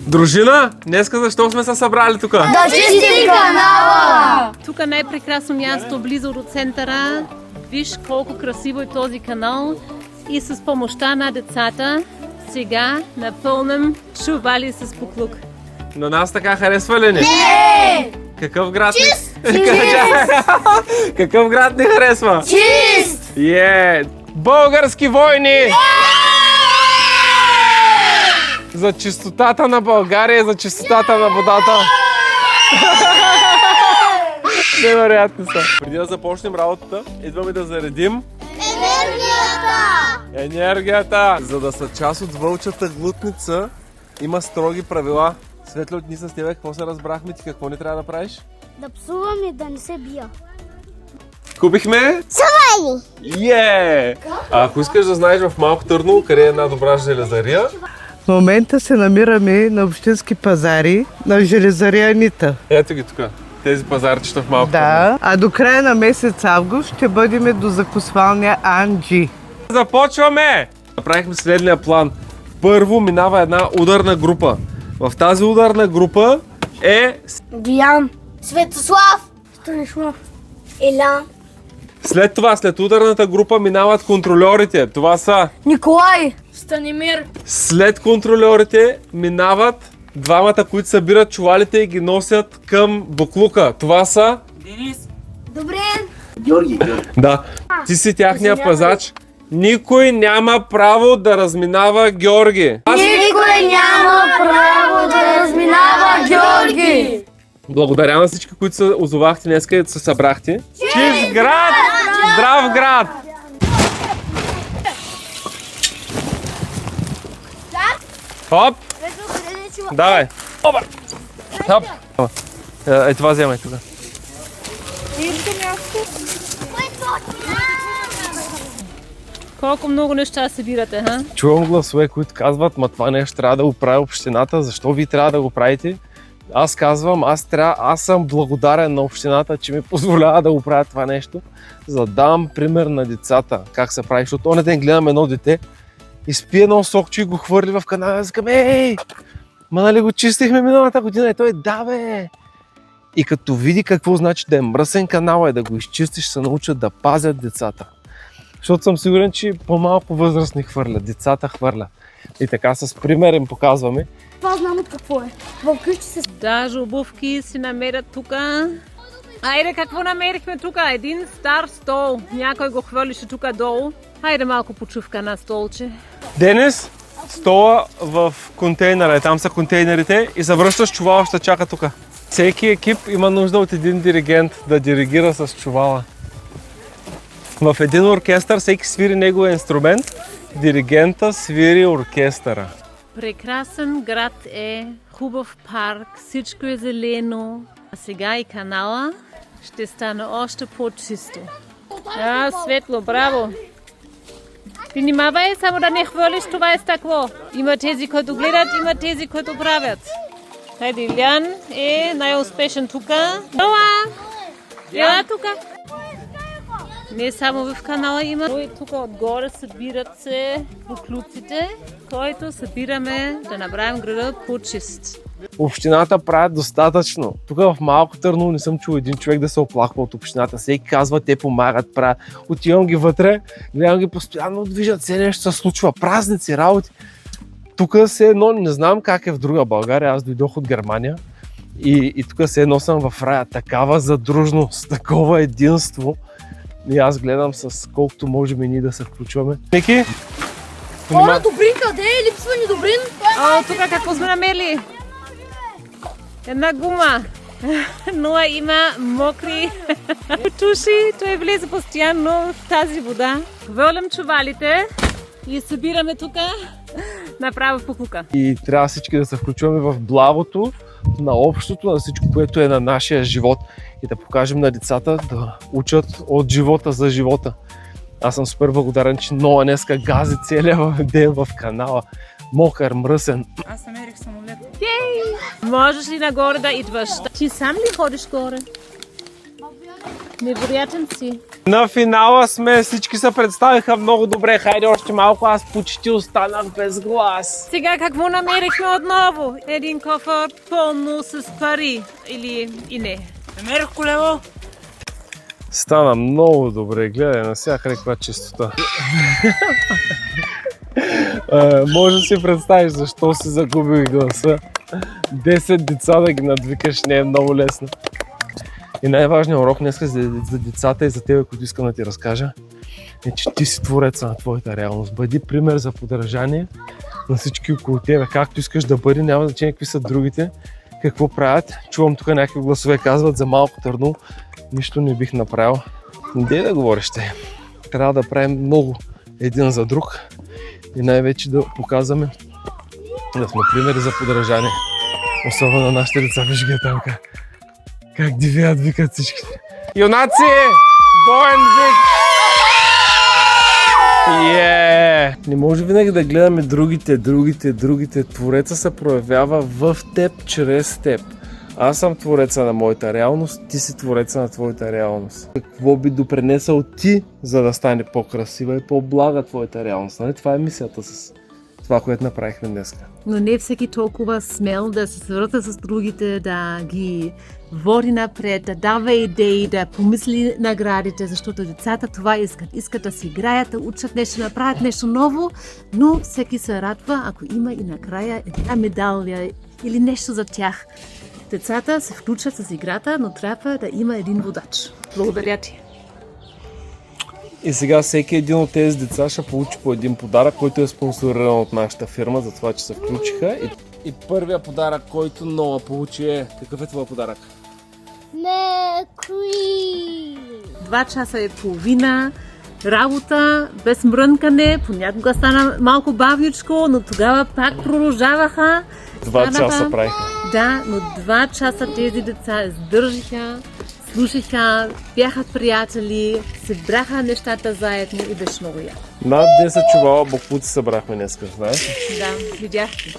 Дружина, днеска защо сме се събрали тук? Да чистим канала! Тук е най-прекрасно място, близо до центъра. Виж колко красиво е този канал. И с помощта на децата сега напълним чували с буклук. На нас така харесва ли ни? Не! Какъв град Чист! Какъв град ни харесва? Чист! Български войни! За чистотата на България, за чистотата на водата. Невероятни са. Преди да започнем работата, идваме да заредим енергията! За да са част от вълчата глутница, има строги правила. Светло, дни с тебе, какво се разбрахме? Ти какво не трябва да правиш? Да псувам и да не се бия. Купихме? Сували! А ако искаш да знаеш в Малко Търново, къде е една добра железария, В момента се намираме на общински пазари на железария Анита. ето ги тук. Тези пазарчета в Малко Търново. Да, а до края на месец август ще бъдем до закусвалня Анджи. Започваме! Направихме следния план. Първо минава една ударна група. В тази ударна група е... Диан. Светослав. Станислав. Елян. След това, след ударната група минават контрольорите. Това са... Николай. Станимир. След контрольорите минават двамата, които събират чувалите и ги носят към буклука. Това са... Добрин. Да. Ти си тяхния пазач. Никой няма право да разминава Георги. Никой няма право да разминава Георги. Благодаря на всички, които се озовахте днес и се събрахте. Чист град! Здрав град! Хоп! Давай! Опа! Хоп! Ей, това вземай тук. Колко много неща събирате, ха? Чувам гласове, които казват, ма това нещо трябва да го прави общината, защо вие трябва да го правите? Аз казвам, аз съм благодарен на общината, че ми позволява да го правя това нещо, за да дам пример на децата, как се прави, защото онен ден гледам едно дете, изпие едно сокче и го хвърли в канала, и казвам, ей, ма нали го чистихме миналата година, и той, да бе! И като види какво значи да е мръсен канал и да го изчистиш, се научат да пазят децата. Защото съм сигурен, че по-малко възрастни хвърлят, децата хвърлят. И така с пример им показваме. Това знам от какво е. В къщи се... Даже обувки си намерят тук. Айде, какво намерихме тук? Един стар стол. Някой го хвърлише тук долу. Айде малко почувка на столче. Денис, стола в контейнера, там са контейнерите и се връщаш чувала, ще чака тук. Всеки екип има нужда от един диригент да диригира с чувала. В един оркестър всеки свири неговия инструмент, диригента свири оркестъра. Прекрасен град е, хубав парк, всичко е зелено. А сега и канала ще стане още по-чисто. Светло, браво! Внимавай, само да не хвърлиш това е стъкло. Има тези, които гледат, има тези, които правят. Хайде, Илян е най-успешен тук. Ела! Ела тук! Не само в канала има. Тук отгоре събират се буклуците, които събираме да направим града по-чист. Общината правят достатъчно. Тук в Малко Търново не съм чул един човек да се оплаква от общината. Всеки казва, те помагат, правят. Отивам ги вътре, гледам ги постоянно движат, все нещо се случва, празници, работи. Тук се едно, не знам как е в друга България, аз дойдох от Германия и тук се едно съм в рая. Такава задружност, такова единство. И аз гледам с колкото можем и ние да се включваме. Ники? Хора, Добрин, къде е? Липсва ни Добрин. Тук какво сме намерили? Една гума. Но има мокри туши. Той влезе постоянно в тази вода. Вълнем чувалите и събираме тук направо в буклука. И трябва всички да се включваме в благото на общото, на всичко, което е на нашия живот. И да покажем на децата да учат от живота за живота. Аз съм супер благодарен, че Ноа днеска гази целия ден в канала. Мокър, мръсен. Аз намерих самолет. Можеш ли нагоре да идваш? Ти сам ли ходиш горе? Невероятен си. На финала сме, всички се представиха много добре. Хайде още малко, аз почти останах без глас. Сега какво намерихме отново? Един кофър пълно с пари. Или и не. Намерих колело. Стана много добре, гледай навсякъде каква чистота. Може да си представиш защо си загубих гласа. 10 деца да ги надвикаш не е много лесно. И най-важният урок днес за децата и за тебе, които искам да ти разкажа, е, че ти си твореца на твоята реалност. Бъди пример за подражание на всички около тебе. Както искаш да бъди, няма значение какви са другите, какво правят. Чувам тук някакви гласове казват за Малко Търново. Нищо не бих направил. Де да говориш те? Трябва да правим много един за друг и най-вече да показваме да сме примери за подражание. Особено на нашите деца, виж ги там как дивеят, викат всичките. Юнаци! Боен вик! Не може винаги да гледаме другите. Твореца се проявява в теб, чрез теб. Аз съм твореца на моята реалност, ти си твореца на твоята реалност. Какво би допринесъл ти, за да стане по-красива и по-блага твоята реалност? Нали? Това е мисията с това, което направихме днес. Но не всеки толкова смел да се свърза с другите, да ги води напред, да дава идеи, да помисли наградите, защото децата това искат. Искат да си играят, да учат нещо, да направят нещо ново, но всеки се радва, ако има и накрая една медалия или нещо за тях. Децата се включат с играта, но трябва да има един водач. Благодаря ти. И сега всеки един от тези деца ще получи по един подарък, който е спонсориран от нашата фирма, за това, че се включиха. И първия подарък, който Ноа получи е... Какъв е твой подарък? Меркури! 2 часа и половина работа, без мрънкане, понякога стана малко бавничко, но тогава пак продължаваха. 2 часа правиха. Да, но 2 часа тези деца издържиха, слушаха, бяха приятели, събраха нещата заедно и беше много яко. Над 10 чувала боклуци събрахме днес, знаеш? Да, видяхте.